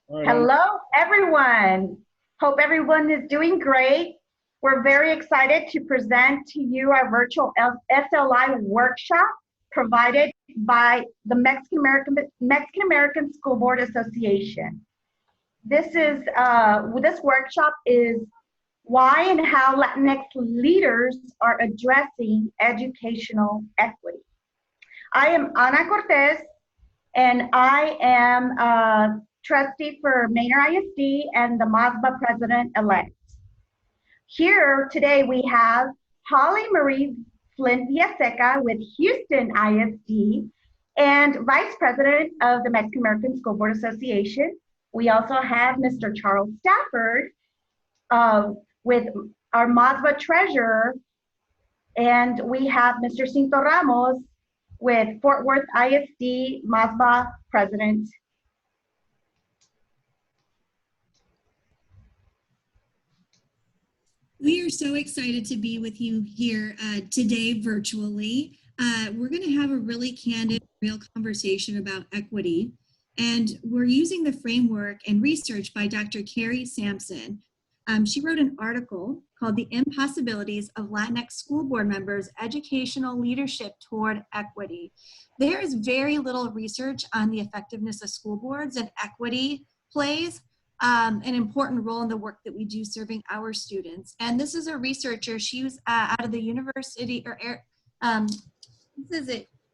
All right, Ana. Hello, everyone. Hope everyone is doing great. We're very excited to present to you our virtual SLI workshop provided by the Mexican American School Board Association. This workshop is why and how Latinx leaders are addressing educational equity. I am Ana Cortez, and I am a trustee for Manor ISD and the MASBA president-elect. Here today we have Holly Marie Flint Villaseca with Houston ISD and Vice President of the Mexican American School Board Association. We also have Mr. Charles Stafford with our MASBA treasurer, and we have Mr. Cinto Ramos with Fort Worth ISD MASBA president. We are so excited to be with you here today virtually. We're going to have a really candid, real conversation about equity. And we're using the framework and research by Dr. Carrie Sampson. She wrote an article called The Impossibilities of Latinx School Board Members' Educational Leadership Toward Equity. There is very little research on the effectiveness of school boards, and equity plays an important role in the work that we do serving our students. And this is a researcher. She was out of the university,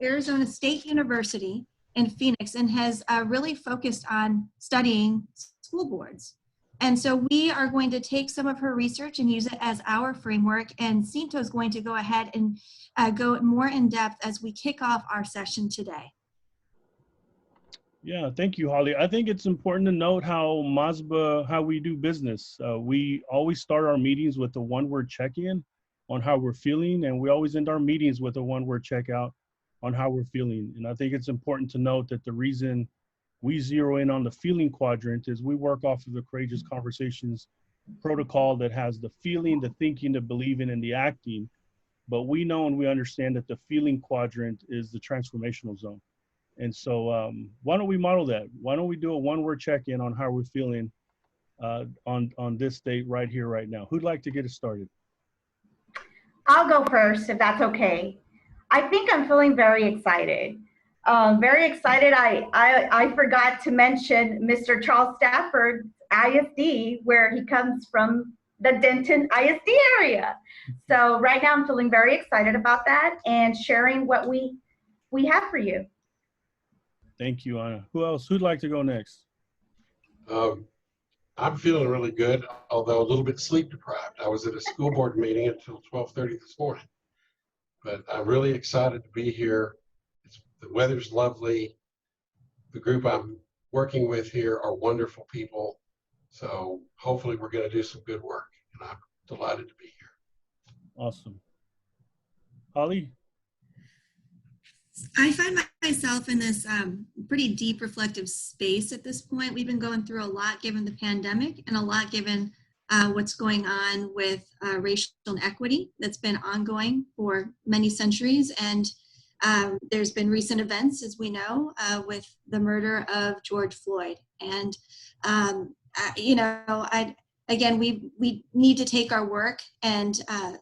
Arizona State University in Phoenix, and has really focused on studying school boards. And so we are going to take some of her research and use it as our framework, and Cinto is going to go ahead and go more in depth as we kick off our session today. Yeah, thank you, Holly. I think it's important to note how how we do business. We always start our meetings with a one-word check-in on how we're feeling, and we always end our meetings with a one-word check-out on how we're feeling. And I think it's important to note that the reason we zero in on the feeling quadrant is we work off of the Courageous Conversations protocol that has the feeling, the thinking, the believing, and the acting. But we know and we understand that the feeling quadrant is the transformational zone. And so why don't we model that? Why don't we do a one-word check-in on how we're feeling on this date right here, right now? Who'd like to get us started? I'll go first, if that's okay. I think I'm feeling very excited. Very excited. I forgot to mention Mr. Charles Stafford ISD, where he comes from, the Denton ISD area. So right now I'm feeling very excited about that and sharing what we have for you. Thank you, Ana. Who else? Who'd like to go next? I'm feeling really good, although a little bit sleep deprived. I was at a school board meeting until 12:30 this morning, but I'm really excited to be here. The weather's lovely. The group I'm working with here are wonderful people. So hopefully we're going to do some good work, and I'm delighted to be here. Awesome. Holly? I find myself in this pretty deep reflective space at this point. We've been going through a lot given the pandemic, and a lot given what's going on with racial inequity that's been ongoing for many centuries. And there's been recent events, as we know, with the murder of George Floyd. And, again, we need to take our work and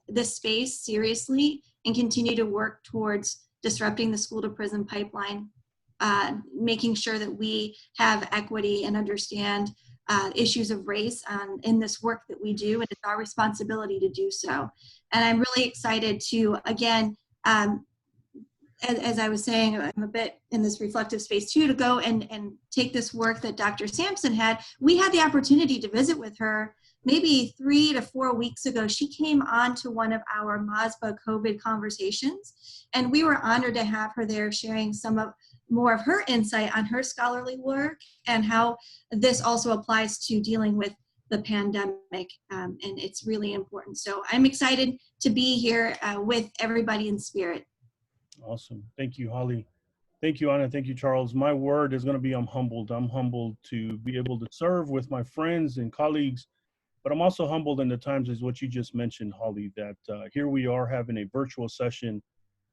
this space seriously and continue to work towards disrupting the school to prison pipeline, making sure that we have equity and understand issues of race in this work that we do, and it's our responsibility to do so. And I'm really excited to, again, as I was saying, I'm a bit in this reflective space too, to go and take this work that Dr. Sampson had. We had the opportunity to visit with her maybe 3 to 4 weeks ago. She came on to one of our MASBA COVID conversations, and we were honored to have her there sharing more of her insight on her scholarly work and how this also applies to dealing with the pandemic, and it's really important. So I'm excited to be here with everybody in spirit. Awesome. Thank you, Holly. Thank you, Ana. Thank you, Charles. My word is going to be I'm humbled. I'm humbled to be able to serve with my friends and colleagues, but I'm also humbled in the times as what you just mentioned, Holly, that here we are having a virtual session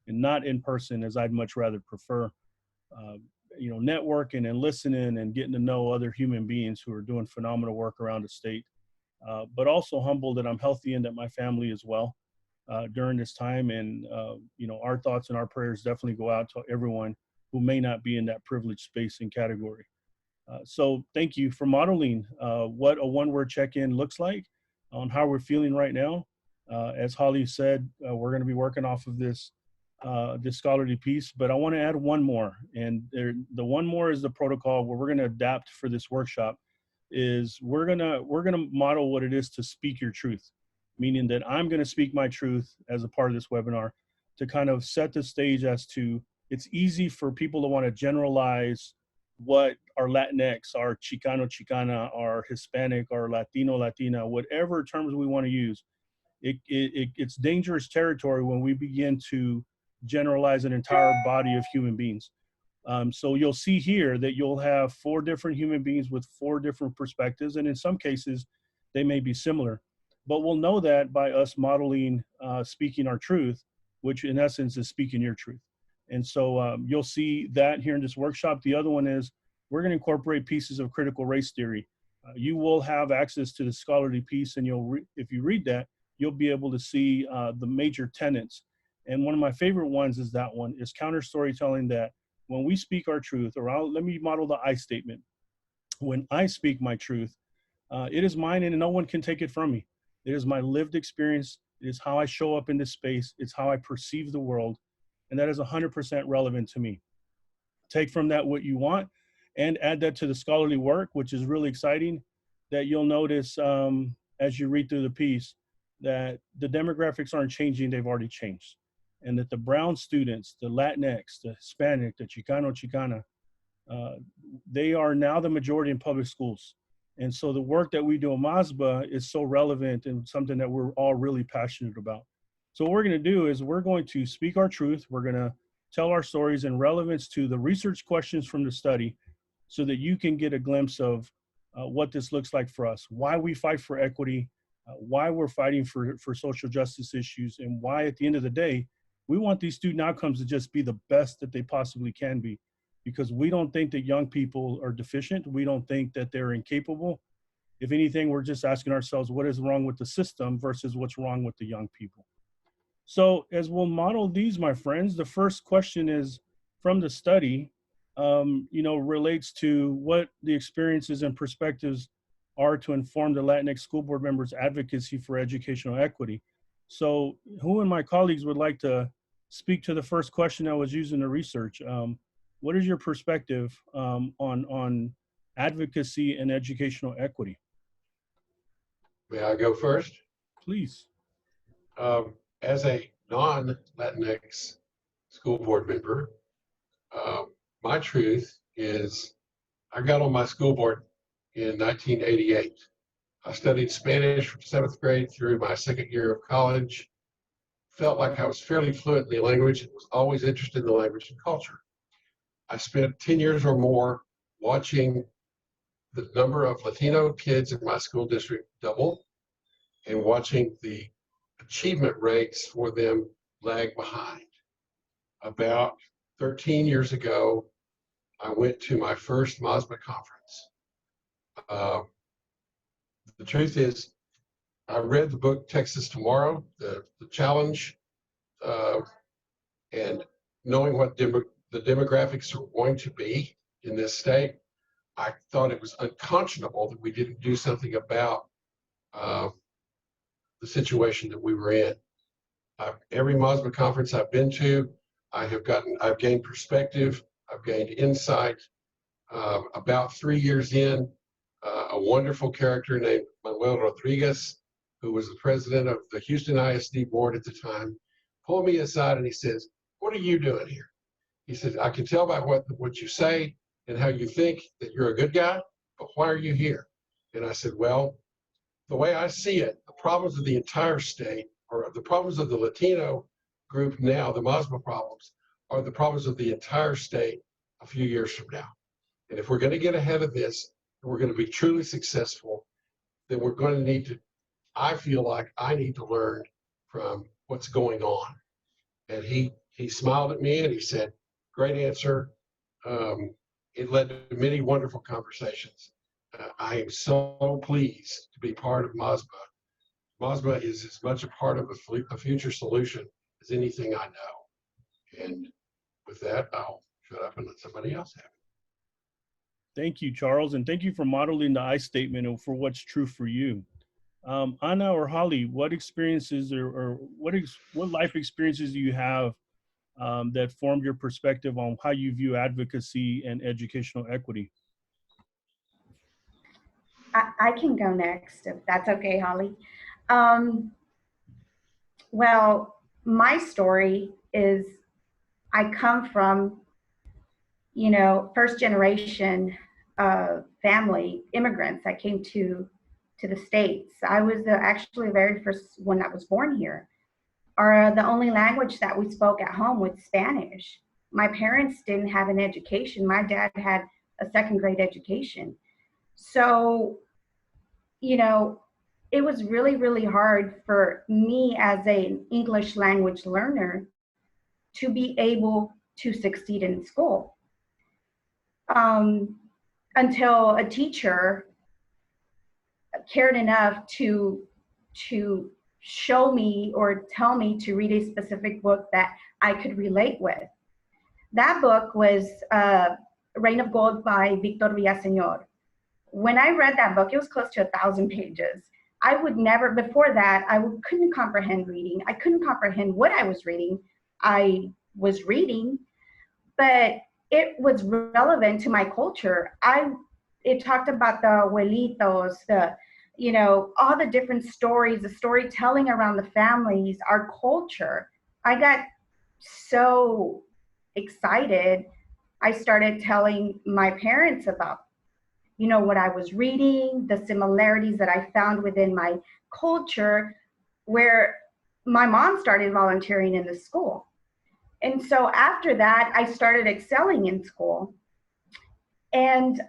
and not in person, as I'd much rather prefer. networking and listening and getting to know other human beings who are doing phenomenal work around the state. But also humbled that I'm healthy and that my family is well during this time. And, our thoughts and our prayers definitely go out to everyone who may not be in that privileged space and category. So thank you for modeling what a one-word check-in looks like on how we're feeling right now. As Holly said, we're going to be working off of this scholarly piece, but I want to add one more. And the one more is the protocol where we're going to adapt for this workshop. Is we're gonna model what it is to speak your truth, meaning that I'm going to speak my truth as a part of this webinar to kind of set the stage as to it's easy for people to want to generalize what our Latinx, our Chicano, Chicana, our Hispanic, our Latino, Latina, whatever terms we want to use. It's dangerous territory when we begin to generalize an entire body of human beings. So you'll see here that you'll have 4 different human beings with 4 different perspectives, and in some cases, they may be similar. But we'll know that by us modeling speaking our truth, which in essence is speaking your truth. And so you'll see that here in this workshop. The other one is we're going to incorporate pieces of critical race theory. You will have access to the scholarly piece, and if you read that, you'll be able to see the major tenets. And one of my favorite ones is that one, is counter storytelling, that when we speak our truth, let me model the I statement. When I speak my truth, it is mine and no one can take it from me. It is my lived experience. It is how I show up in this space. It's how I perceive the world. And that is 100% relevant to me. Take from that what you want and add that to the scholarly work, which is really exciting, that you'll notice as you read through the piece that the demographics aren't changing, they've already changed. And that the brown students, the Latinx, the Hispanic, the Chicano, Chicana, they are now the majority in public schools. And so the work that we do at MASBA is so relevant and something that we're all really passionate about. So what we're going to do is we're going to speak our truth. We're going to tell our stories in relevance to the research questions from the study so that you can get a glimpse of what this looks like for us, why we fight for equity, why we're fighting for social justice issues, and why at the end of the day, we want these student outcomes to just be the best that they possibly can be, because we don't think that young people are deficient. We don't think that they're incapable. If anything, we're just asking ourselves, what is wrong with the system versus what's wrong with the young people? So as we'll model these, my friends, the first question is from the study, relates to what the experiences and perspectives are to inform the Latinx school board members' advocacy for educational equity. So who in my colleagues would like to speak to the first question I was using to research? What is your perspective on advocacy and educational equity? May I go first? Please. As a non-Latinx school board member, my truth is I got on my school board in 1988. I studied Spanish from 7th grade through my 2nd year of college. Felt like I was fairly fluent in the language and was always interested in the language and culture. I spent 10 years or more watching the number of Latino kids in my school district double and watching the achievement rates for them lag behind. About 13 years ago, I went to my first MASBA conference. The truth is, I read the book Texas Tomorrow, the challenge, and knowing what the demographics are going to be in this state, I thought it was unconscionable that we didn't do something about the situation that we were in. Every MASBA conference I've been to, I've gained perspective, I've gained insight. About 3 years in, a wonderful character named Manuel Rodriguez, who was the president of the Houston ISD board at the time, pulled me aside and he says, "What are you doing here?" He said, "I can tell by what you say and how you think that you're a good guy, but why are you here?" And I said, "Well, the way I see it, the problems of the entire state, or the problems of the Latino group now, the MASBA problems, are the problems of the entire state a few years from now. And if we're going to get ahead of this, and we're going to be truly successful, then we're going to need to, I feel like I need to learn from what's going on." And he smiled at me and he said, "Great answer. it led to many wonderful conversations. I am so pleased to be part of MASBA. MASBA is as much a part of a future solution as anything I know. And with that, I'll shut up and let somebody else have it. Thank you, Charles, and thank you for modeling the I statement and for what's true for you. Anna or Holly, what experiences or what life experiences do you have that formed your perspective on how you view advocacy and educational equity? I can go next if that's okay, Holly. Well, my story is I come from, first generation family immigrants that came to the States. I was actually the very first one that was born here. The only language that we spoke at home was Spanish. My parents didn't have an education. My dad had a second grade education. So, it was really, really hard for me as an English language learner to be able to succeed in school. Until a teacher cared enough to show me or tell me to read a specific book that I could relate with. That book was Reign of Gold by Victor Villaseñor. When I read that book, it was close to 1,000 pages. I would never, before that, couldn't comprehend reading. I couldn't comprehend what I was reading. I was reading, but it was relevant to my culture. It talked about the abuelitos, all the different stories, the storytelling around the families, our culture. I got so excited. I started telling my parents about, what I was reading, the similarities that I found within my culture, where my mom started volunteering in the school. And so after that, I started excelling in school, and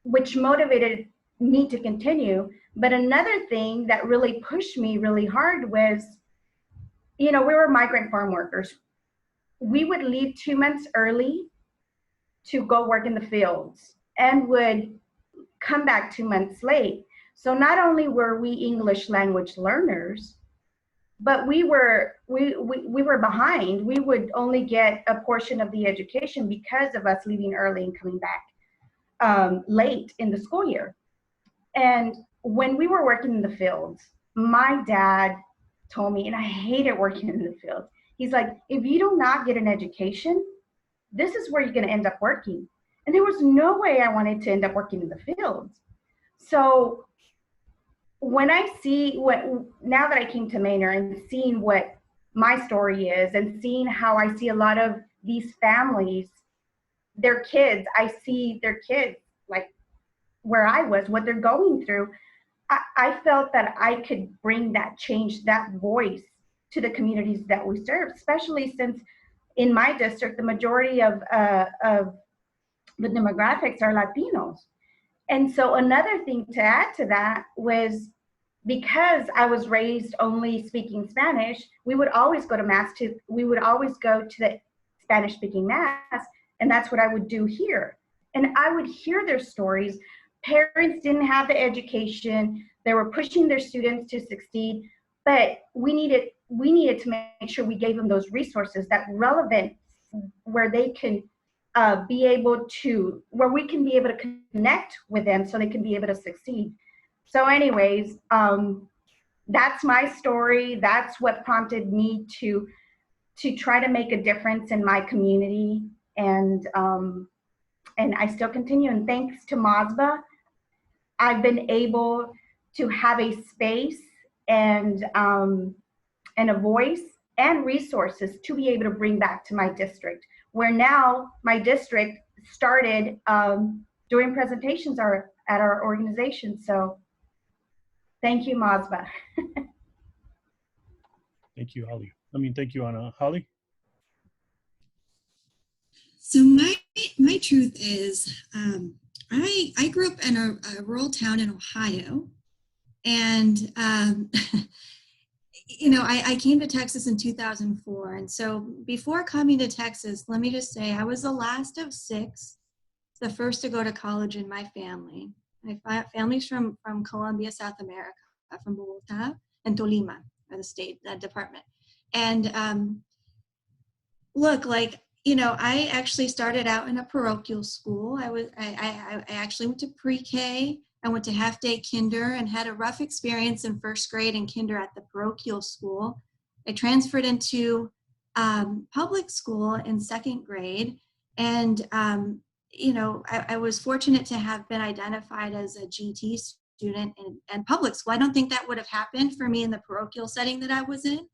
which motivated me to continue. But another thing that really pushed me really hard was, we were migrant farm workers. We would leave 2 months early to go work in the fields and would come back 2 months late. So not only were we English language learners, but we were behind. We would only get a portion of the education because of us leaving early and coming back late in the school year. And when we were working in the fields, my dad told me, and I hated working in the fields, he's like, if you do not get an education, this is where you're going to end up working. And there was no way I wanted to end up working in the fields. So when I see now that I came to Manor and seeing what my story is and seeing how I see a lot of these families, their kids, I see their kids like where I was, what they're going through. I felt that I could bring that change, that voice to the communities that we serve, especially since in my district, the majority of the demographics are Latinos. And so another thing to add to that was, because I was raised only speaking Spanish, we would always go to the Spanish speaking mass, and that's what I would do here. And I would hear their stories. Parents didn't have the education. They were pushing their students to succeed, but we needed to make sure we gave them those resources, that relevant, where they can where we can be able to connect with them so they can be able to succeed. So anyways, that's my story. That's what prompted me to try to make a difference in my community. And I still continue. And thanks to MASBA, I've been able to have a space and a voice and resources to be able to bring back to my district, where now my district started doing presentations at our organization. So thank you, MASBA. Thank you, Holly. Thank you, Anna. Holly? So my truth is, I grew up in a rural town in Ohio, and I came to Texas in 2004. And so before coming to Texas, let me just say I was the last of 6 the first to go to college in my family. My family's from Colombia, South America, from Bogota and Tolima, or the state, department. And look, like, you know, I actually started out in a parochial school. I actually went to pre-K. I went to half-day kinder and had a rough experience in first grade and kinder at the parochial school. I transferred into public school in second grade. And, you know, I was fortunate to have been identified as a GT student in public school. I don't think that would have happened for me in the parochial setting that I was in.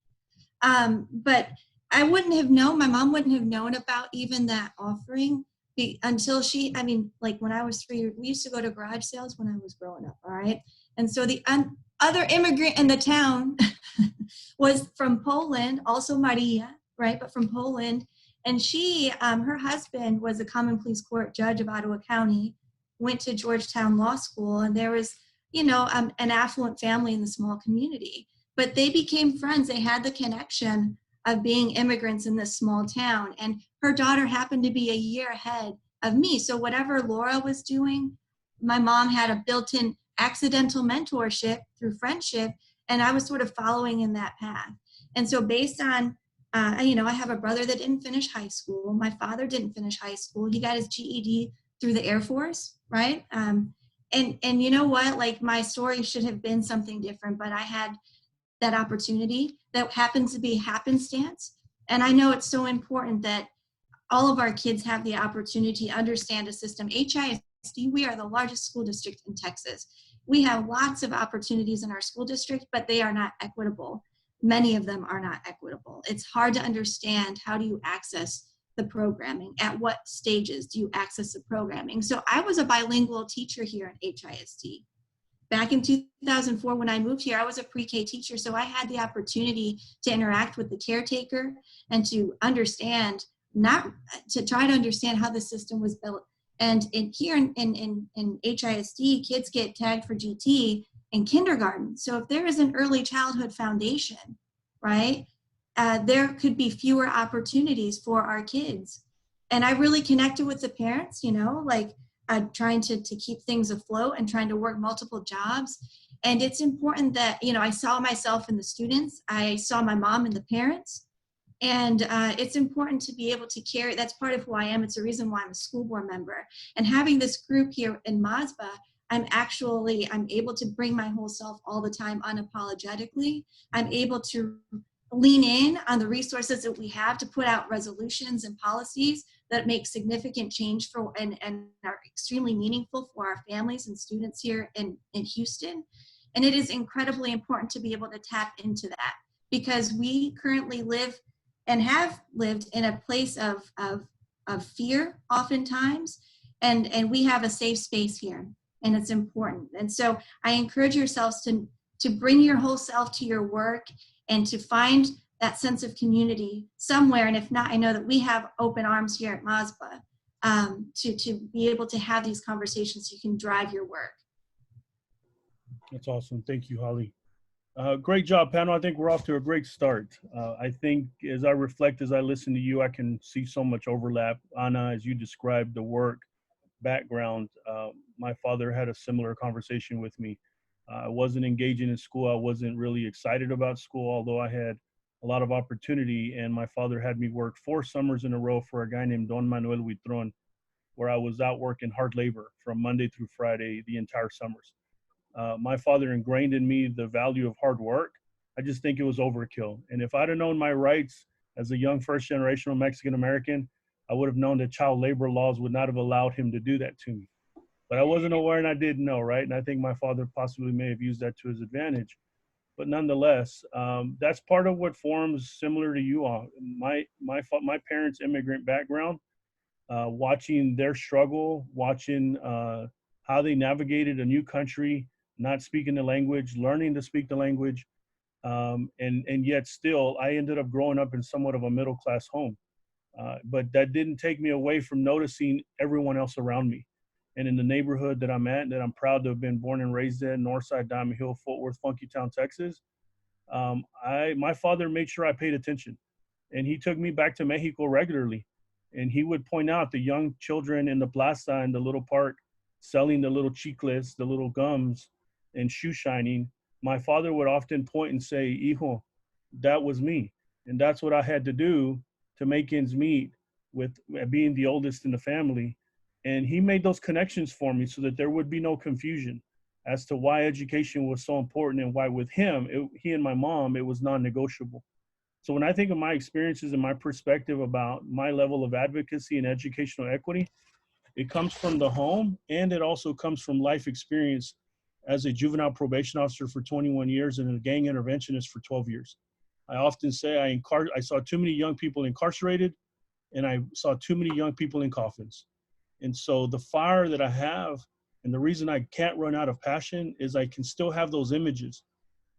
But I wouldn't have known, my mom wouldn't have known about even that offering until she, I mean, like when I was 3, we used to go to garage sales when I was growing up, all right? And so the other immigrant in the town was from Poland, also Maria, right? But from Poland. And she, her husband was a common pleas court judge of Ottawa County, went to Georgetown Law School, and there was, you know, an affluent family in the small community. But they became friends. They had the connection of being immigrants in this small town. And her daughter happened to be a year ahead of me. So whatever Laura was doing, my mom had a built-in accidental mentorship through friendship, and I was sort of following in that path. And so based on, you know, I have a brother that didn't finish high school. My father didn't finish high school. He got his GED through the Air Force, right? And you know what, like my story should have been something different, but I had that opportunity that happens to be happenstance. And I know it's so important that all of our kids have the opportunity to understand a system. HISD, we are the largest school district in Texas. We have lots of opportunities in our school district, but they are not equitable. Many of them are not equitable. It's hard to understand, how do you access the programming? At what stages do you access the programming? So I was a bilingual teacher here in HISD. Back in 2004, when I moved here, I was a pre-K teacher, so I had the opportunity to interact with the caretaker and to understand, to try to understand how the system was built. And here in HISD, kids get tagged for GT in kindergarten. So if there is an early childhood foundation, right, there could be fewer opportunities for our kids. And I really connected with the parents, you know, like, trying to keep things afloat and trying to work multiple jobs. And it's important that, you know, I saw myself in the students, I saw my mom in the parents, and it's important to be able to carry, that's part of who I am. It's the reason why I'm a school board member. And having this group here in MASBA, I'm able to bring my whole self all the time unapologetically. I'm able to lean in on the resources that we have to put out resolutions and policies that make significant change for and are extremely meaningful for our families and students here in Houston. And it is incredibly important to be able to tap into that, because we currently live and have lived in a place of fear oftentimes, and we have a safe space here, and it's important. And so I encourage yourselves to bring your whole self to your work and to find that sense of community somewhere. And if not, I know that we have open arms here at MASBA to be able to have these conversations so you can drive your work. That's awesome. Thank you, Holly. Great job, panel. I think we're off to a great start. I think as I reflect, as I listen to you, I can see so much overlap. Anna, as you described the work background, my father had a similar conversation with me. I wasn't engaging in school. I wasn't really excited about school, although I had a lot of opportunity. And my father had me work 4 summers in a row for a guy named Don Manuel Huitron, where I was out working hard labor from Monday through Friday, the entire summers. My father ingrained in me the value of hard work. I just think it was overkill. And if I'd have known my rights as a young first generational Mexican American, I would have known that child labor laws would not have allowed him to do that to me. But I wasn't aware and I didn't know, right? And I think my father possibly may have used that to his advantage. But nonetheless, that's part of what forms similar to you all. My parents' immigrant background, watching their struggle, watching how they navigated a new country, not speaking the language, learning to speak the language, and yet still, I ended up growing up in somewhat of a middle-class home. But that didn't take me away from noticing everyone else around me. And in the neighborhood that I'm at, that I'm proud to have been born and raised in, Northside, Diamond Hill, Fort Worth, Funkytown, Texas, my father made sure I paid attention. And he took me back to Mexico regularly. And he would point out the young children in the plaza in the little park selling the little chicles, the little gums, and shoe shining. My father would often point and say, "Hijo, that was me." And that's what I had to do to make ends meet with being the oldest in the family. And he made those connections for me so that there would be no confusion as to why education was so important and why with him, he and my mom, it was non-negotiable. So when I think of my experiences and my perspective about my level of advocacy and educational equity, it comes from the home and it also comes from life experience as a juvenile probation officer for 21 years and a gang interventionist for 12 years. I often say I saw too many young people incarcerated and I saw too many young people in coffins. And so the fire that I have and the reason I can't run out of passion is I can still have those images.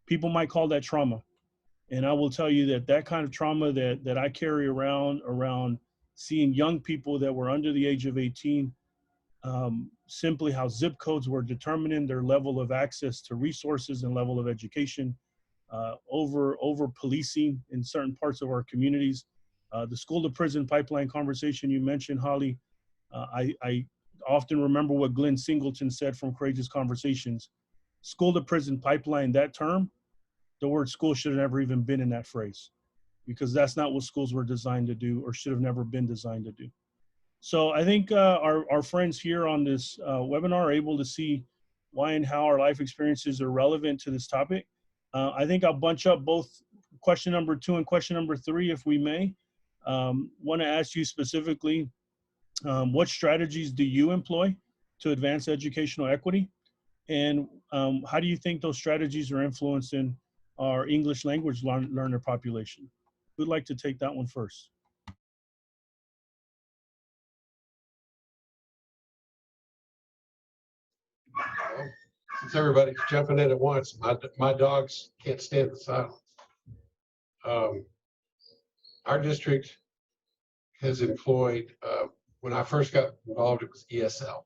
People might call that trauma. And I will tell you that that kind of trauma that I carry around seeing young people that were under the age of 18, simply how zip codes were determining their level of access to resources and level of education, over policing in certain parts of our communities. The school to prison pipeline conversation you mentioned, Holly, I often remember what Glenn Singleton said from Courageous Conversations. School to prison pipeline, that term, the word school should have never even been in that phrase because that's not what schools were designed to do or should have never been designed to do. So I think our friends here on this webinar are able to see why and how our life experiences are relevant to this topic. I think I'll bunch up both question number 2 and question number 3, if we may. Want to ask you specifically, what strategies do you employ to advance educational equity? And how do you think those strategies are influencing our English language learner population? Who'd like to take that one first? Well, since everybody's jumping in at once, my dogs can't stand the silence. Our district has employed, when I first got involved, it was ESL.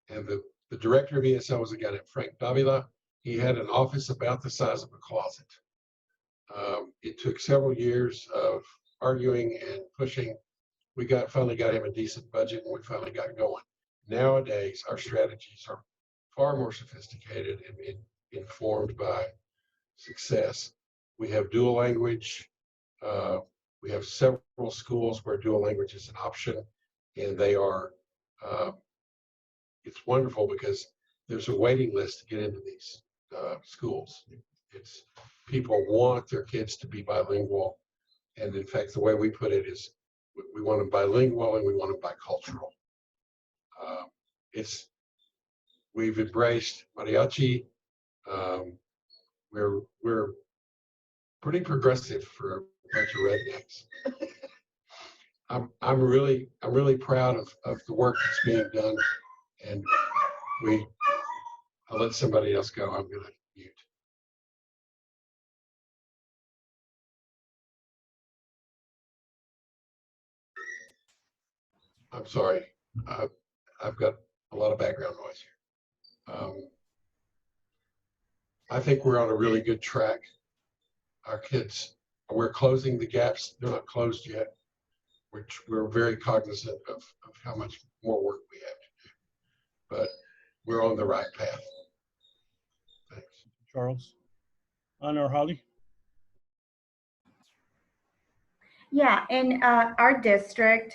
And the director of ESL was a guy named Frank Davila. He had an office about the size of a closet. It took several years of arguing and pushing. We finally got him a decent budget and we finally got going. Nowadays, our strategies are far more sophisticated and informed by success. We have dual language. We have several schools where dual language is an option, and they are, it's wonderful because there's a waiting list to get into these schools. It's people want their kids to be bilingual. And in fact, the way we put it is we want them bilingual and we want them bicultural. We've embraced mariachi. We're pretty progressive for a bunch of rednecks. I'm really proud of the work that's being done, and I'll let somebody else go. I'm going to mute. I'm sorry. I've got a lot of background noise here. I think we're on a really good track. Our kids, we're closing the gaps. They're not closed yet, which we're very cognizant of how much more work we have to do. But we're on the right path. Thanks. Charles. Anna or Holly? Yeah, in our district,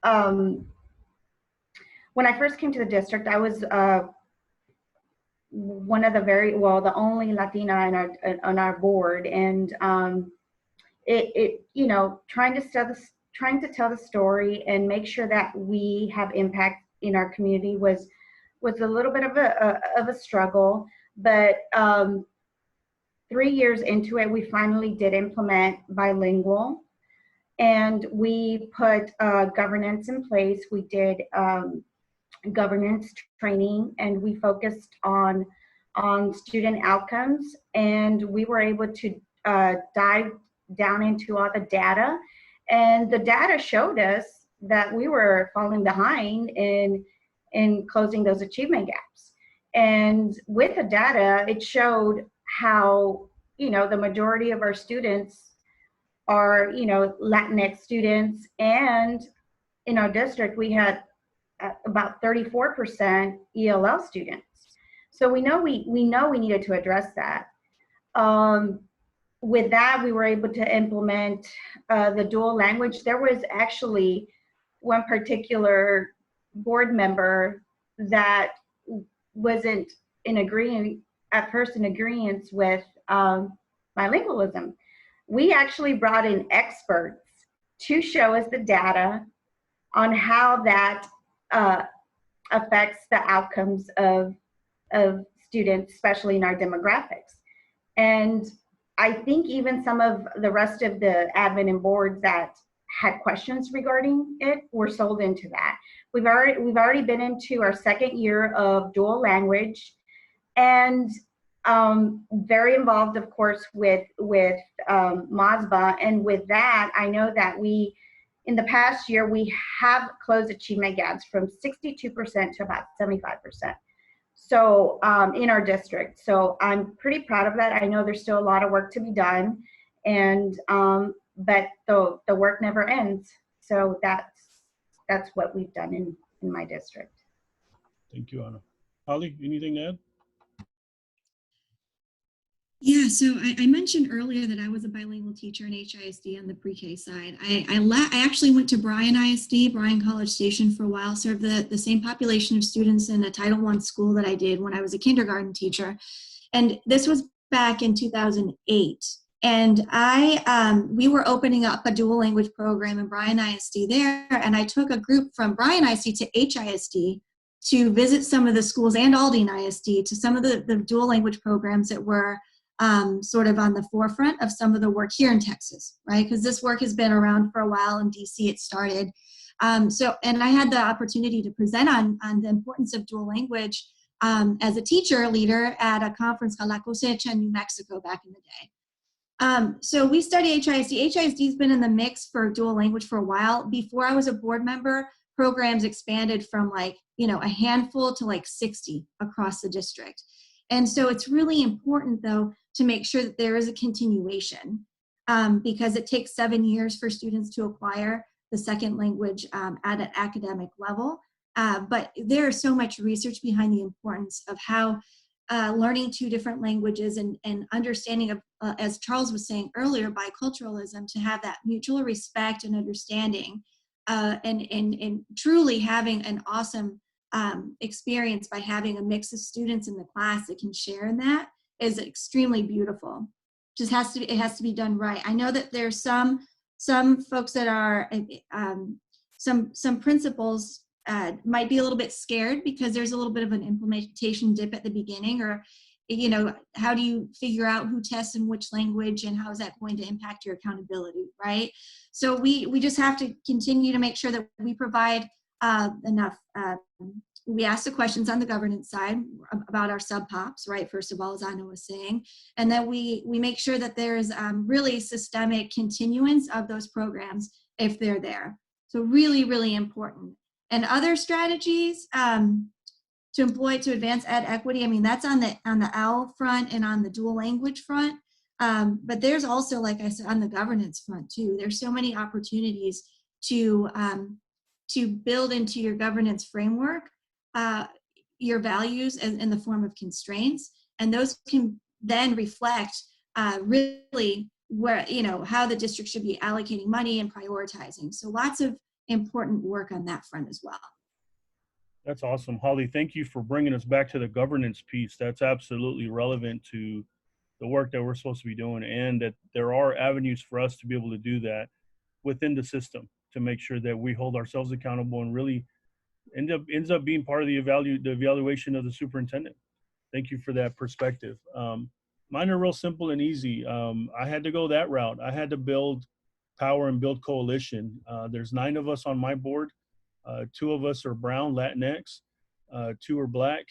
when I first came to the district, I was one of the only Latina on our board, and trying to tell the story and make sure that we have impact in our community was a little bit of a struggle, but 3 years into it, we finally did implement bilingual, and we put governance in place. We did governance training, and we focused on student outcomes, and we were able to dive down into all the data, and the data showed us that we were falling behind in closing those achievement gaps. And with the data, it showed how the majority of our students are Latinx students, and in our district, we had about 34% ELL students. So we know we needed to address that. With that, we were able to implement the dual language. There was actually one particular board member that wasn't at first in agreement with bilingualism. We actually brought in experts to show us the data on how that affects the outcomes of students, especially in our demographics. And I think even some of the rest of the admin and boards that had questions regarding it were sold into that. We've already been into our second year of dual language, and very involved, of course, with MASBA. And with that, I know that in the past year, we have closed achievement gaps from 62% to about 75%. So in our district. So I'm pretty proud of that. I know there's still a lot of work to be done, and but the work never ends. So that's what we've done in my district. Thank you, Anna. Holly, anything to add? Yeah, so I mentioned earlier that I was a bilingual teacher in HISD on the pre-K side. I actually went to Bryan ISD, Bryan College Station, for a while, served the same population of students in a Title I school that I did when I was a kindergarten teacher. And this was back in 2008. And we were opening up a dual language program in Bryan ISD there, and I took a group from Bryan ISD to HISD to visit some of the schools, and Aldine ISD, to some of the dual language programs that were sort of on the forefront of some of the work here in Texas, right? Because this work has been around for a while. In DC it started. And I had the opportunity to present on the importance of dual language as a teacher leader at a conference called La Cosecha in New Mexico back in the day. So we study HISD. HISD's been in the mix for dual language for a while. Before I was a board member, programs expanded from a handful to 60 across the district. And so it's really important, though, to make sure that there is a continuation because it takes 7 years for students to acquire the second language at an academic level. But there is so much research behind the importance of how learning two different languages and understanding of, as Charles was saying earlier, biculturalism, to have that mutual respect and understanding and truly having an awesome experience by having a mix of students in the class that can share in that is extremely beautiful. It has to be done right. I know that there's some folks that are some principals might be a little bit scared because there's a little bit of an implementation dip at the beginning, or how do you figure out who tests in which language and how is that going to impact your accountability, right? So we just have to continue to make sure that we provide enough. We ask the questions on the governance side about our sub-pops, right? First of all, as Anna was saying, and then we make sure that there's really systemic continuance of those programs if they're there. So really, really important. And other strategies to employ to advance ed equity. I mean, that's on the OWL front and on the dual language front. But there's also, like I said, on the governance front too. There's so many opportunities to build into your governance framework your values in the form of constraints, and those can then reflect really where how the district should be allocating money and prioritizing. So lots of important work on that front as well. That's awesome, Holly. Thank you for bringing us back to the governance piece. That's absolutely relevant to the work that we're supposed to be doing, and that there are avenues for us to be able to do that within the system to make sure that we hold ourselves accountable and really ends up being part of the evaluation of the superintendent. Thank you for that perspective. Mine are real simple and easy. I had to go that route. I had to build power and build coalition. There's 9 of us on my board. 2 of us are brown, Latinx, 2 are black,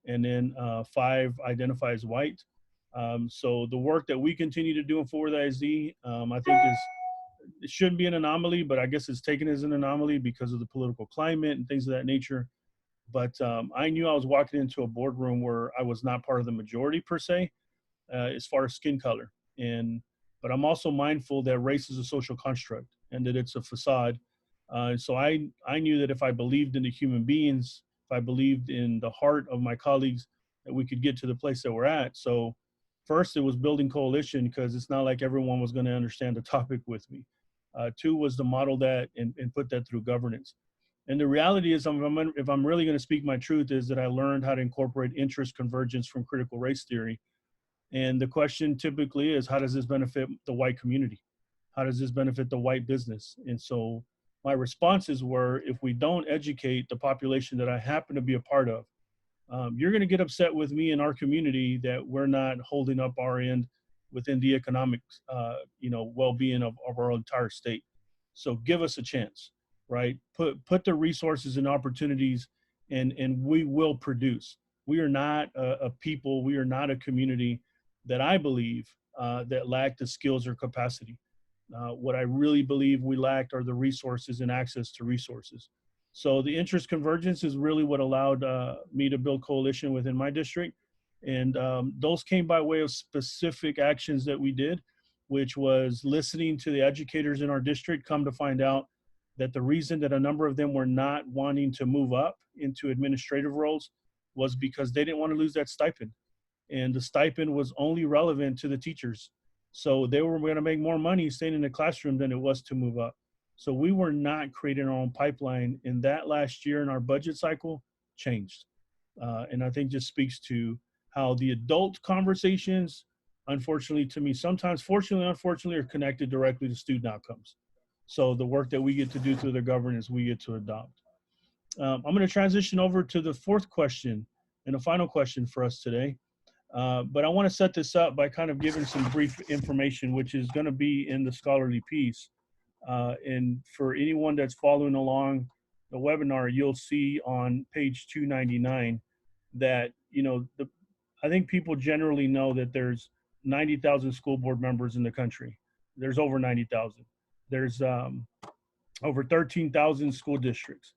and then 5 identify as white. So the work that we continue to do in Forward ISD, I think it shouldn't be an anomaly, but I guess it's taken as an anomaly because of the political climate and things of that nature. But I knew I was walking into a boardroom where I was not part of the majority per se, as far as skin color. But I'm also mindful that race is a social construct and that it's a facade. So I knew that if I believed in the human beings, if I believed in the heart of my colleagues, that we could get to the place that we're at. So first, it was building coalition because it's not like everyone was going to understand the topic with me. Two was to model that and put that through governance. And the reality is, if I'm really going to speak my truth, is that I learned how to incorporate interest convergence from critical race theory. And the question typically is, how does this benefit the white community? How does this benefit the white business? And so my responses were, if we don't educate the population that I happen to be a part of, you're going to get upset with me and our community that we're not holding up our end within the economic, well-being of our entire state. So give us a chance, right? Put the resources and opportunities, and we will produce. We are not a people. We are not a community that I believe that lack the skills or capacity. What I really believe we lacked are the resources and access to resources. So the interest convergence is really what allowed me to build coalition within my district. And those came by way of specific actions that we did, which was listening to the educators in our district. Come to find out that the reason that a number of them were not wanting to move up into administrative roles was because they didn't want to lose that stipend. And the stipend was only relevant to the teachers. So they were going to make more money staying in the classroom than it was to move up. So we were not creating our own pipeline. And that last year in our budget cycle changed. And I think just speaks to how the adult conversations, unfortunately to me, sometimes fortunately, unfortunately, are connected directly to student outcomes. So the work that we get to do through the governance, we get to adopt. I'm going to transition over to the fourth question and the final question for us today. But I want to set this up by kind of giving some brief information, which is going to be in the scholarly piece. And for anyone that's following along the webinar, you'll see on page 299 that, I think people generally know that there's 90,000 school board members in the country. There's over 90,000. There's over 13,000 school districts.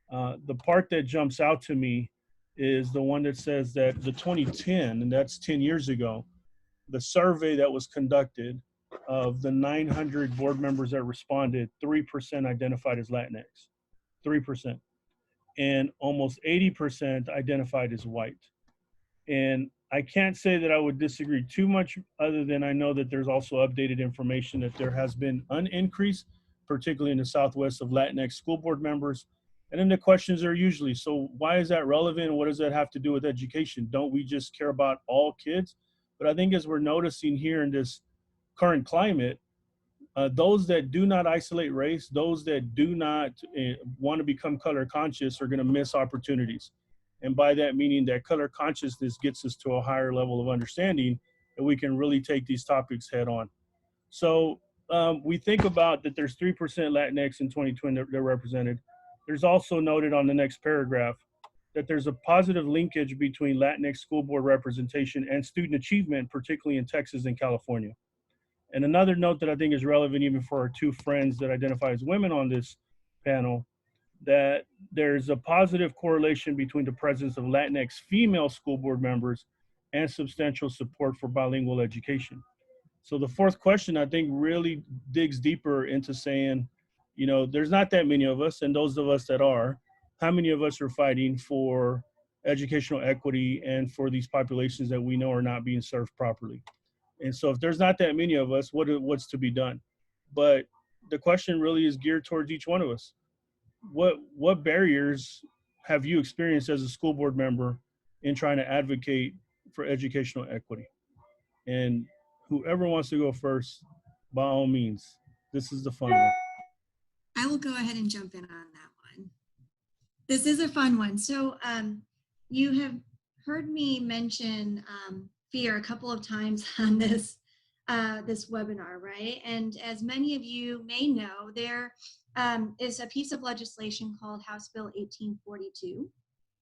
The part that jumps out to me is the one that says that the 2010, and that's 10 years ago, the survey that was conducted of the 900 board members that responded, 3% identified as Latinx, 3%. And almost 80% identified as white. And I can't say that I would disagree too much, other than I know that there's also updated information that there has been an increase, particularly in the Southwest, of Latinx school board members. And then the questions are usually, so why is that relevant? What does that have to do with education? Don't we just care about all kids? But I think as we're noticing here in this current climate, those that do not isolate race, those that do not want to become color conscious are going to miss opportunities. And by that meaning that color consciousness gets us to a higher level of understanding that we can really take these topics head on. So we think about that there's 3% Latinx in 2020 that they're represented. There's also noted on the next paragraph that there's a positive linkage between Latinx school board representation and student achievement, particularly in Texas and California. And another note that I think is relevant even for our two friends that identify as women on this panel, that there's a positive correlation between the presence of Latinx female school board members and substantial support for bilingual education. So the fourth question, I think, really digs deeper into saying, there's not that many of us, and those of us that are, how many of us are fighting for educational equity and for these populations that we know are not being served properly? And so if there's not that many of us, what's to be done? But the question really is geared towards each one of us. What barriers have you experienced as a school board member in trying to advocate for educational equity? And whoever wants to go first, by all means, this is the fun one. I will go ahead and jump in on that one. This is a fun one. So you have heard me mention fear a couple of times on this webinar, right? And as many of you may know, there is a piece of legislation called House Bill 1842,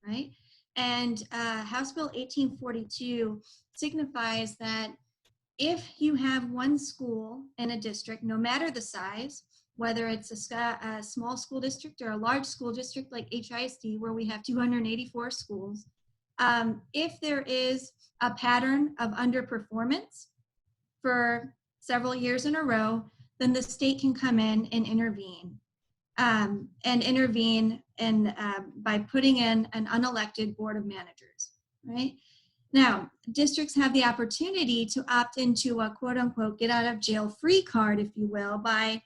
right? And House Bill 1842 signifies that if you have one school in a district, no matter the size, whether it's a small school district or a large school district like HISD, where we have 284 schools, if there is a pattern of underperformance for several years in a row, then the state can come in and intervene. and intervene in, by putting in an unelected board of managers, right? Now, districts have the opportunity to opt into a quote unquote get out of jail free card, if you will, by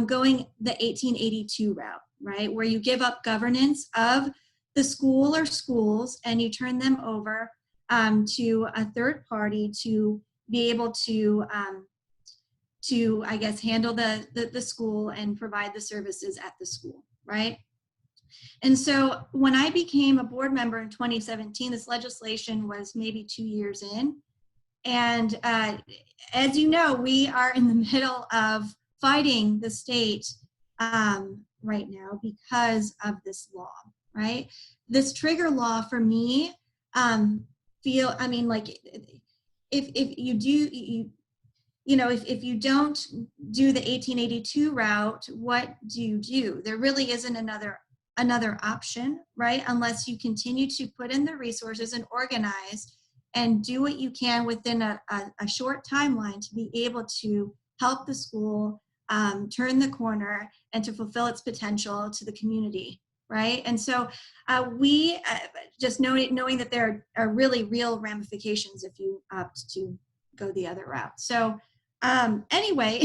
going the 1882 route, right? Where you give up governance of the school or schools and you turn them over to a third party to be able to I guess, handle the school and provide the services at the school, right? And so when I became a board member in 2017, this legislation was maybe 2 years in. And as you know, we are in the middle of fighting the state right now because of this law, right? This trigger law for me, I mean, like, if you do, if you don't do the 1882 route, what do you do? There really isn't another option, right? Unless you continue to put in the resources and organize and do what you can within a short timeline to be able to help the school turn the corner and to fulfill its potential to the community, right? And so we just knowing that there are really real ramifications if you opt to go the other route. So anyway,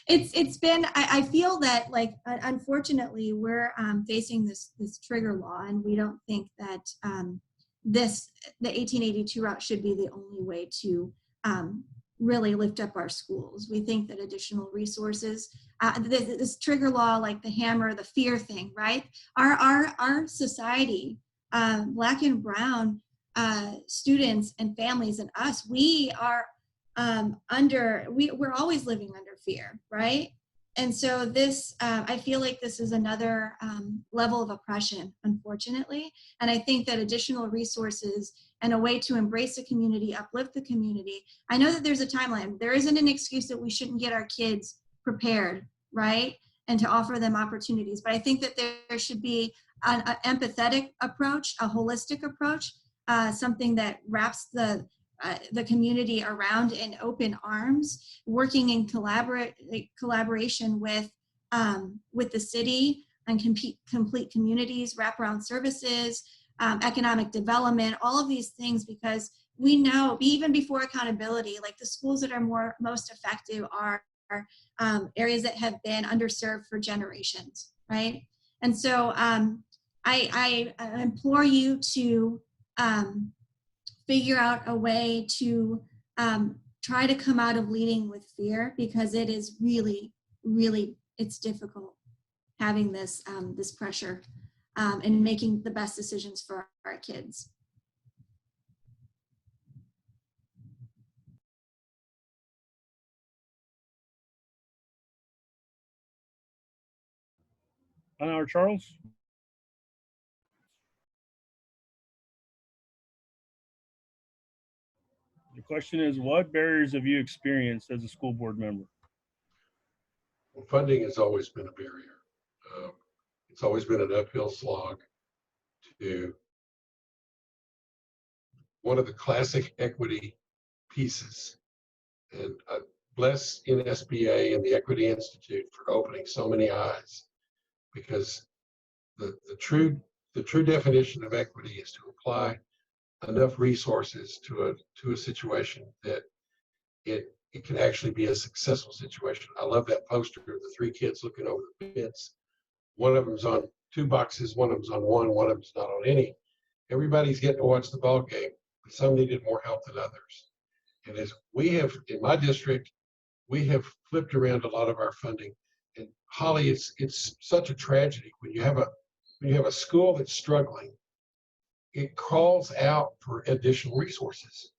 it's been, I feel that, like, unfortunately, we're facing this trigger law, and we don't think that the 1882 route should be the only way to really lift up our schools. We think that additional resources, this trigger law, like the hammer, the fear thing, right? Our society, Black and Brown students and families and us, we are we're always living under fear, right? And so this, I feel like this is another level of oppression, unfortunately. And I think that additional resources and a way to embrace the community, uplift the community. I know that there's a timeline. There isn't an excuse that we shouldn't get our kids prepared, right? And to offer them opportunities. But I think that there should be an empathetic approach, a holistic approach, something that wraps the community around in open arms, working in collaboration with the city and complete communities, wraparound services, economic development, all of these things, because we know even before accountability, like the schools that are most effective are areas that have been underserved for generations, right? And so I implore you to figure out a way to try to come out of leading with fear, because it is really, really, it's difficult having this this pressure and making the best decisions for our kids. Charles? The question is, what barriers have you experienced as a school board member? Well, funding has always been a barrier. It's always been an uphill slog to one of the classic equity pieces. And bless NSBA and the Equity Institute for opening so many eyes, because the true definition of equity is to apply enough resources to a situation that it can actually be a successful situation. I love that poster of the three kids looking over the fence. One of them's on 2 boxes, one of them's on one of them's not on any. Everybody's getting to watch the ball game, but some needed more help than others. And as we have in my district, we have flipped around a lot of our funding. And Holly, it's such a tragedy when you have a school that's struggling. It calls out for additional resources.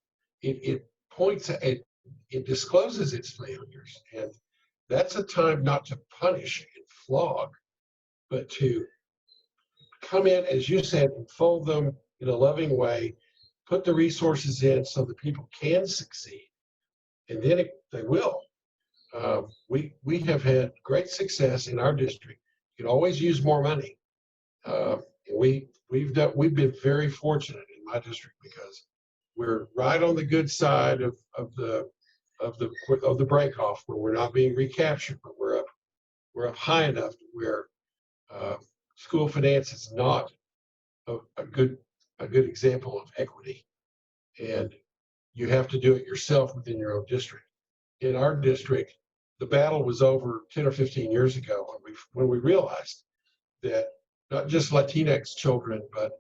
It points at it discloses its failures, and that's a time not to punish and flog, but to come in, as you said, and fold them in a loving way, put the resources in so that people can succeed, and then they will. We have had great success in our district. You can always use more money. We've been very fortunate in my district because we're right on the good side of the break off, where we're not being recaptured, but we're up high enough where Uh, School finance is not a good example of equity, and you have to do it yourself within your own district. In our district, the battle was over 10 or 15 years ago when we realized that not just Latinx children, but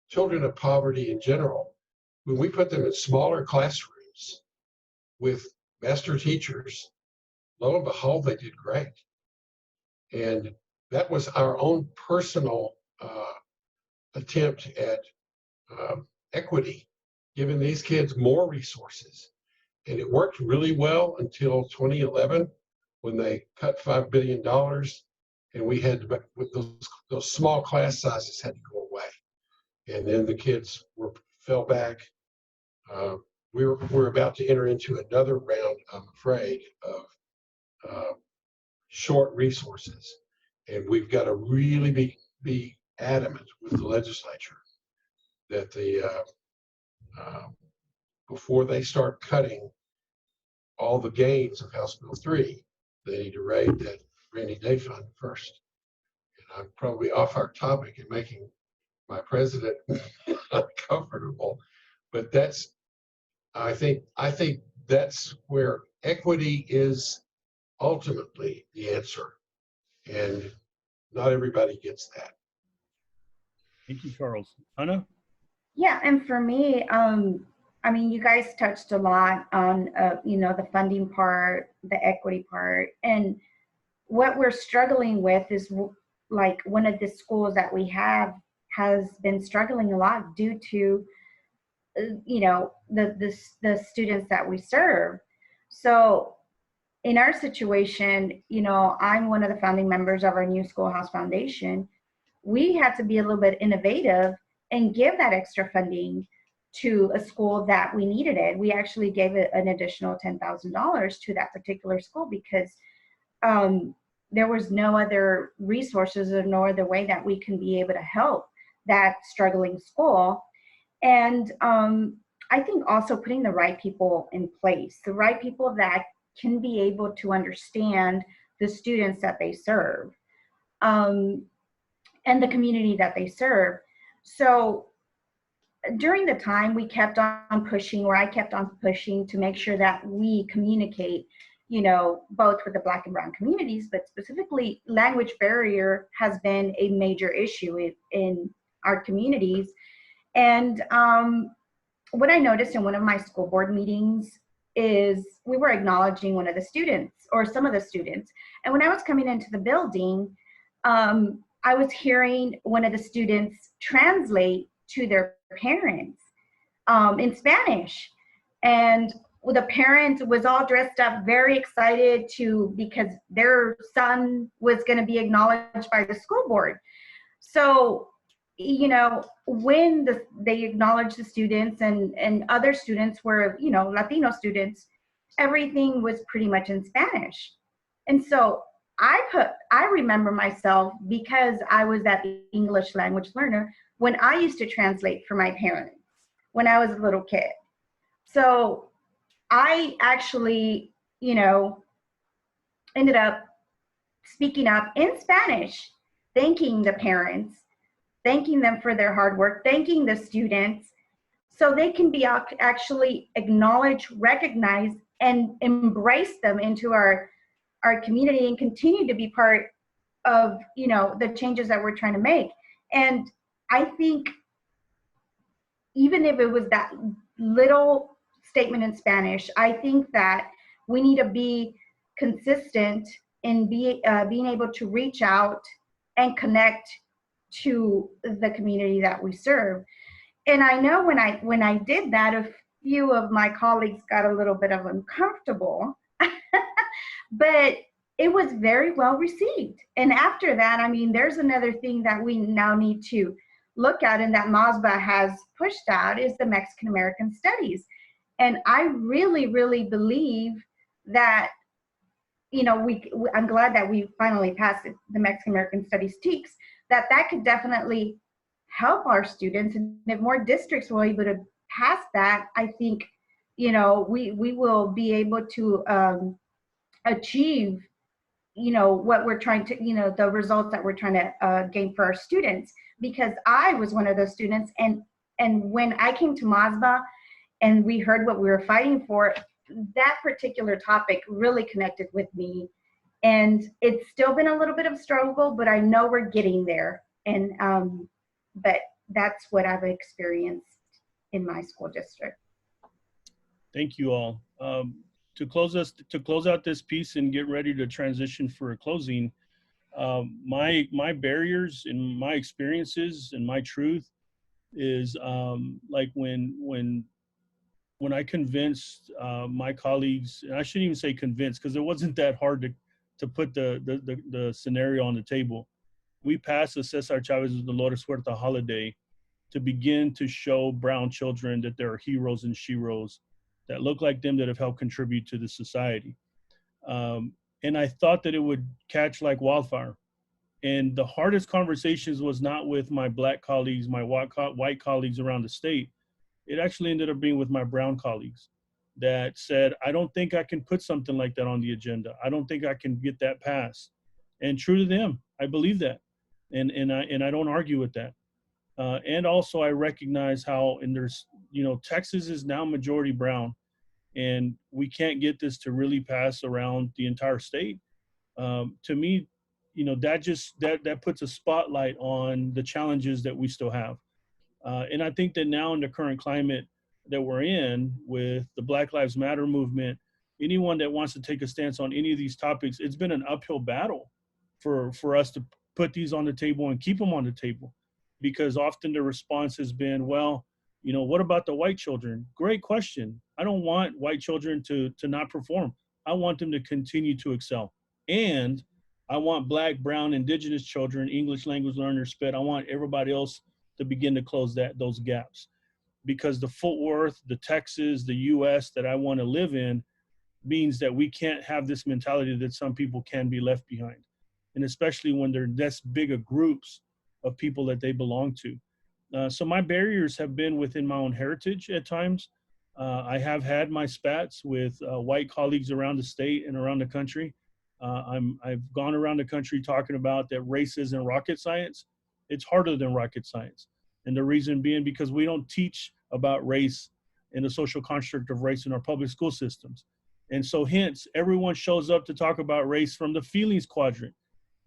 children of poverty in general, when we put them in smaller classrooms with master teachers, lo and behold, they did great. And that was our own personal attempt at equity, giving these kids more resources. And it worked really well until 2011, when they cut $5 billion, and we had to, with those small class sizes had to go away. And then the kids fell back. We're about to enter into another round, I'm afraid, of short resources. And we've got to really be adamant with the legislature that before they start cutting all the gains of House Bill 3, they need to raid that rainy day fund first. And I'm probably off our topic and making my president uncomfortable, but I think that's where equity is ultimately the answer, and not everybody gets that. Thank you, Charles. Anna? Yeah, and for me, I mean, you guys touched a lot on, the funding part, the equity part, and what we're struggling with is like one of the schools that we have has been struggling a lot due to, the students that we serve. So in our situation, I'm one of the founding members of our new Schoolhouse Foundation. We had to be a little bit innovative and give that extra funding to a school that we needed it. We actually gave it an additional $10,000 to that particular school because there was no other resources or no other way that we can be able to help that struggling school. And I think also putting the right people in place, the right people that can be able to understand the students that they serve, and the community that they serve. So during the time we kept on pushing, or I kept on pushing to make sure that we communicate, both with the Black and Brown communities, but specifically language barrier has been a major issue in our communities. And what I noticed in one of my school board meetings is we were acknowledging one of the students, or some of the students. And when I was coming into the building, I was hearing one of the students translate to their parents in Spanish. And the parent was all dressed up, very excited because their son was going to be acknowledged by the school board. So, when they acknowledged the students and other students were, Latino students, everything was pretty much in Spanish. And so I remember myself, because I was that English language learner, when I used to translate for my parents when I was a little kid. So I actually, ended up speaking up in Spanish, thanking the parents, thanking them for their hard work, thanking the students, so they can be actually acknowledged, recognized, and embrace them into our community and continue to be part of, the changes that we're trying to make. And I think even if it was that little statement in Spanish, I think that we need to be consistent in being able to reach out and connect to the community that we serve. And I know when I did that, a few of my colleagues got a little bit of uncomfortable, but it was very well received. And after that, I mean, there's another thing that we now need to look at, and that MASBA has pushed out, is the Mexican American Studies. And I really, really believe that, I'm glad that we finally passed the Mexican American Studies TEKS, that could definitely help our students. And if more districts were able to pass that, I think, we will be able to achieve what we're trying to, the results that we're trying to gain for our students. Because I was one of those students, and when I came to MASBA and we heard what we were fighting for, that particular topic really connected with me. And it's still been a little bit of a struggle, but I know we're getting there. And but that's what I've experienced in my school district. Thank you all. To close out this piece and get ready to transition for a closing, my barriers and my experiences and my truth is like when I convinced my colleagues, and I shouldn't even say convinced because it wasn't that hard to put the scenario on the table. We passed the Cesar Chavez Dolores Huerta holiday to begin to show brown children that there are heroes and sheroes that look like them that have helped contribute to the society. And I thought that it would catch like wildfire. And the hardest conversations was not with my Black colleagues, my white colleagues around the state. It actually ended up being with my brown colleagues that said, I don't think I can put something like that on the agenda. I don't think I can get that passed. And true to them, I believe that. And I don't argue with that. And also I recognize how, and there's, Texas is now majority brown, and we can't get this to really pass around the entire state. To me, that puts a spotlight on the challenges that we still have. And I think that now in the current climate that we're in with the Black Lives Matter movement, anyone that wants to take a stance on any of these topics, it's been an uphill battle for us to put these on the table and keep them on the table. Because often the response has been, well, what about the white children? Great question. I don't want white children to not perform. I want them to continue to excel. And I want Black, brown, indigenous children, English language learners, SPED. I want everybody else to begin to close those gaps. Because the Fort Worth, the Texas, the US that I want to live in means that we can't have this mentality that some people can be left behind. And especially when they're this big of groups of people that they belong to. So my barriers have been within my own heritage at times. I have had my spats with white colleagues around the state and around the country. I've gone around the country talking about that race isn't rocket science. It's harder than rocket science. And the reason being because we don't teach about race and the social construct of race in our public school systems. And so hence, everyone shows up to talk about race from the feelings quadrant.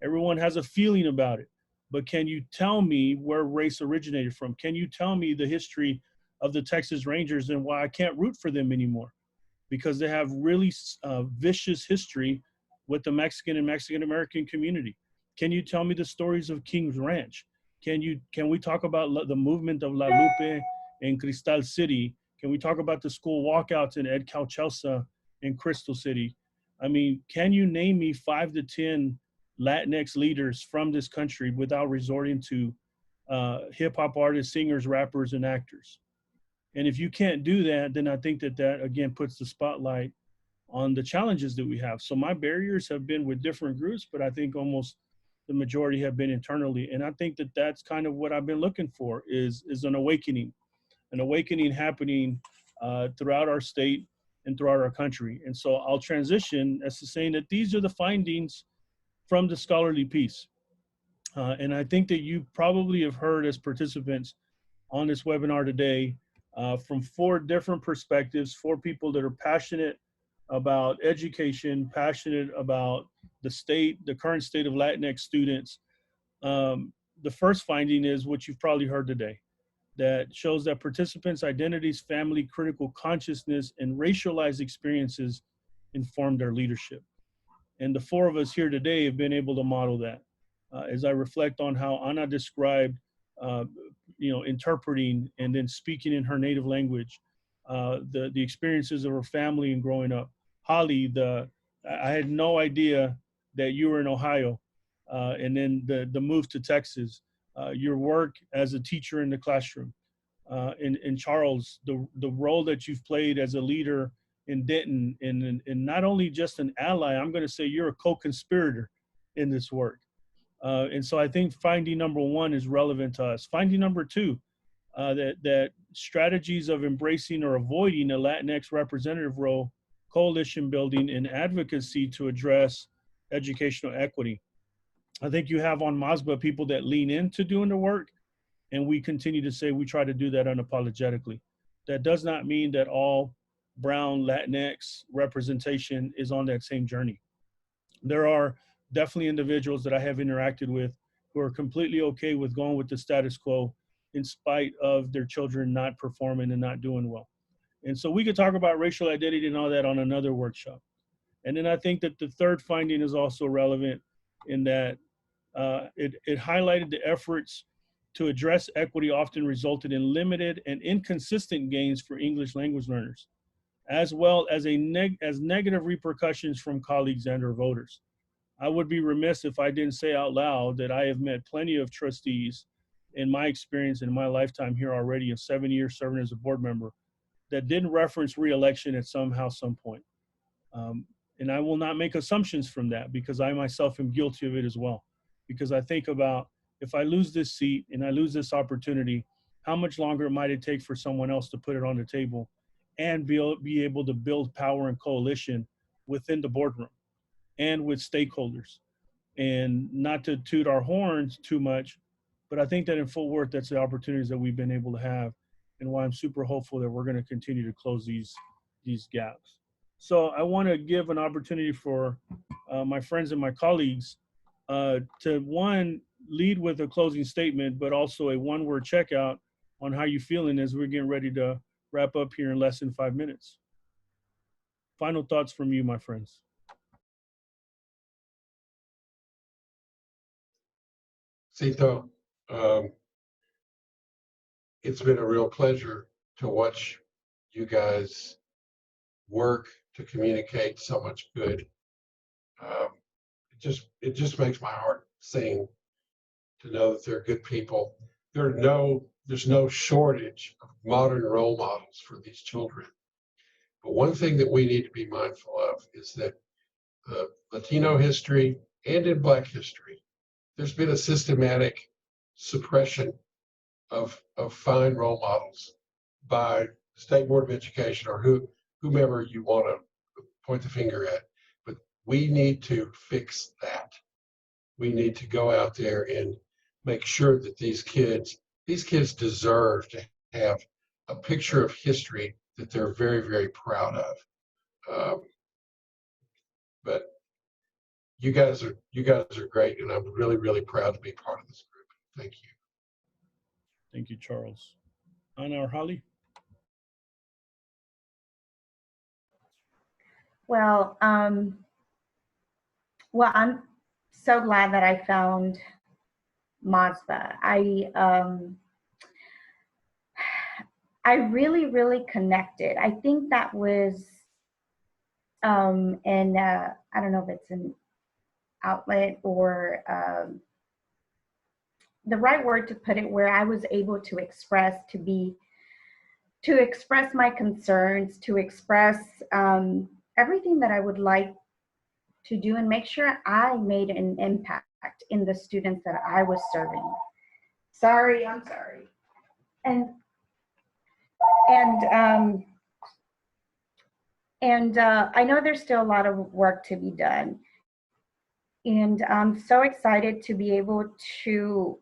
Everyone has a feeling about it. But can you tell me where race originated from? Can you tell me the history of the Texas Rangers and why I can't root for them anymore? Because they have really vicious history with the Mexican and Mexican-American community. Can you tell me the stories of King's Ranch? Can we talk about the movement of La Lupe in Cristal City? Can we talk about the school walkouts in Ed Cauchelsa in Crystal City? I mean, can you name me 5 to 10 Latinx leaders from this country without resorting to hip hop artists, singers, rappers, and actors? And if you can't do that, then I think that again puts the spotlight on the challenges that we have. So my barriers have been with different groups, but I think almost the majority have been internally. And I think that that's kind of what I've been looking for is an awakening happening throughout our state and throughout our country. And so I'll transition as to saying that these are the findings from the scholarly piece. And I think that you probably have heard as participants on this webinar today from 4 different perspectives, 4 people that are passionate about education, passionate about the current state of Latinx students. The first finding is what you've probably heard today, that shows that participants' identities, family, critical consciousness, and racialized experiences inform their leadership. And the 4 of us here today have been able to model that. As I reflect on how Ana described, interpreting and then speaking in her native language, the experiences of her family and growing up. Holly, I had no idea that you were in Ohio, and then the move to Texas, your work as a teacher in the classroom, and Charles, the role that you've played as a leader in Denton, and not only just an ally, I'm going to say you're a co-conspirator in this work. And so I think finding number 1 is relevant to us. Finding number 2, that strategies of embracing or avoiding a Latinx representative role, coalition building, and advocacy to address educational equity. I think you have on MASBA people that lean into doing the work, and we continue to say we try to do that unapologetically. That does not mean that all Brown Latinx representation is on that same journey. There are definitely individuals that I have interacted with who are completely okay with going with the status quo in spite of their children not performing and not doing well. And so we could talk about racial identity and all that on another workshop. And then I think that the third finding is also relevant in that it highlighted the efforts to address equity often resulted in limited and inconsistent gains for English language learners, as well as negative repercussions from colleagues and or voters. I would be remiss if I didn't say out loud that I have met plenty of trustees in my experience in my lifetime here already of 7 years serving as a board member that didn't reference reelection at some point. And I will not make assumptions from that because I myself am guilty of it as well. Because I think about if I lose this seat and I lose this opportunity, how much longer might it take for someone else to put it on the table and be able to build power and coalition within the boardroom and with stakeholders. And not to toot our horns too much, but I think that in Fort Worth, that's the opportunities that we've been able to have and why I'm super hopeful that we're going to continue to close these gaps. So I want to give an opportunity for my friends and my colleagues to one, lead with a closing statement, but also a one-word checkout on how you're feeling as we're getting ready to wrap up here in less than 5 minutes. Final thoughts from you, my friends. Cito, it's been a real pleasure to watch you guys work to communicate so much good. It just makes my heart sing to know that they're good people. There's no shortage of modern role models for these children. But one thing that we need to be mindful of is that Latino history and in Black history, there's been a systematic suppression of fine role models by the State Board of Education or whomever you want to point the finger at. But we need to fix that. We need to go out there and make sure that these kids deserve to have a picture of history that they're very, very proud of. But you guys are great, and I'm really, really proud to be part of this group. Thank you. Thank you, Charles. Anna or Holly? Well, I'm so glad that I found MASBA. I really, really connected. I think that was, and I don't know if it's an outlet or the right word to put it, where I was able to express my concerns, to express everything that I would like to do and make sure I made an impact in the students that I was serving. I'm sorry. And I know there's still a lot of work to be done. And I'm so excited to be able to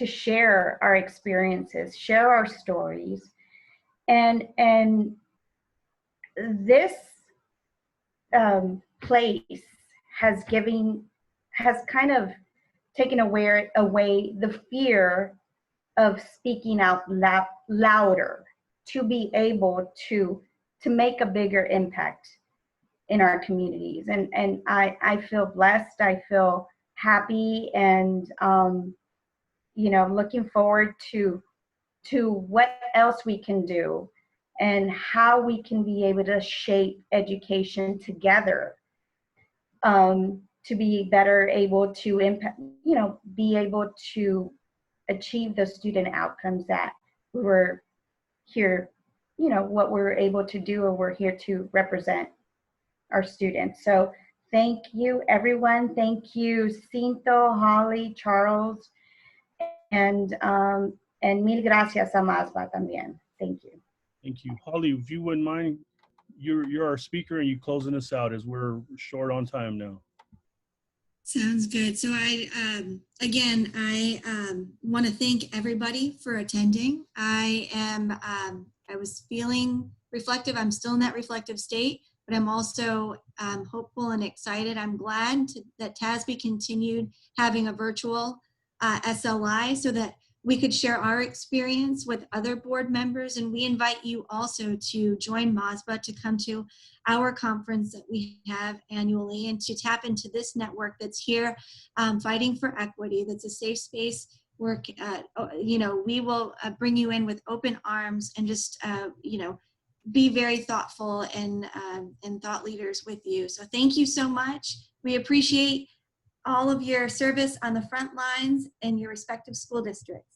share our experiences, share our stories. And this place has kind of taken away the fear of speaking out louder, to be able to make a bigger impact in our communities. And I feel blessed, I feel happy, and looking forward to what else we can do and how we can be able to shape education together, to be better able to impact, be able to achieve the student outcomes that we were here, what we're able to do, or we're here to represent our students. So thank you, everyone. Thank you, Cinto, Holly, Charles, and mil gracias a MASBA también. Thank you. Thank you. Holly, if you wouldn't mind, you're our speaker and you closing us out as we're short on time now. Sounds good. So again, I want to thank everybody for attending. I was feeling reflective. I'm still in that reflective state, but I'm also hopeful and excited. I'm glad that TASB continued having a virtual SLI so that we could share our experience with other board members. And we invite you also to join MASBA to come to our conference that we have annually and to tap into this network that's here fighting for equity, that's a safe space where, we will bring you in with open arms and just, be very thoughtful and thought leaders with you. So thank you so much. We appreciate all of your service on the front lines in your respective school districts.